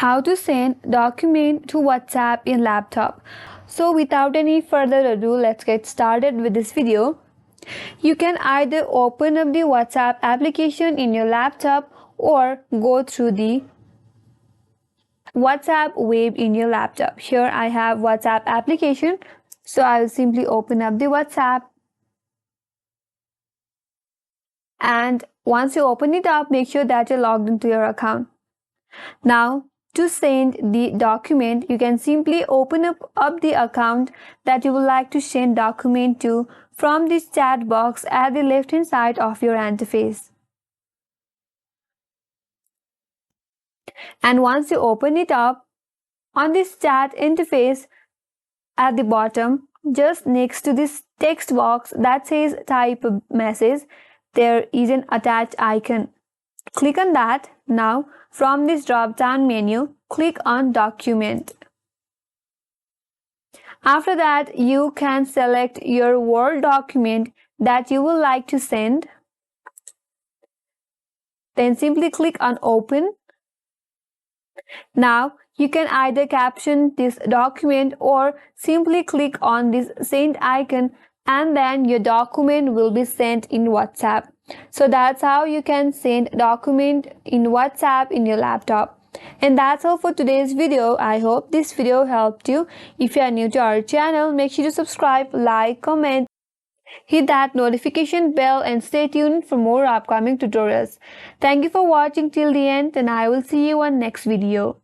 How to send document to WhatsApp in laptop. So without any further ado, let's get started with this video. You can either open up the WhatsApp application in your laptop or go through the WhatsApp web in your laptop. Here I have WhatsApp application. So I will simply open up the WhatsApp. And once you open it up, make sure that you're logged into your account. Now, to send the document, you can simply open up the account that you would like to send document to from this chat box at the left hand side of your interface. And once you open it up, on this chat interface at the bottom, just next to this text box that says type a message, there is an attach icon. Click on that. Now, from this drop-down menu, click on Document. After that, you can select your Word document that you would like to send. Then simply click on Open. Now, you can either caption this document or simply click on this send icon and then your document will be sent in WhatsApp. So that's how you can send document in WhatsApp in your laptop. And that's all for today's video. I hope this video helped you. If you are new to our channel, make sure to subscribe, like, comment, hit that notification bell and stay tuned for more upcoming tutorials. Thank you for watching till the end and I will see you on next video.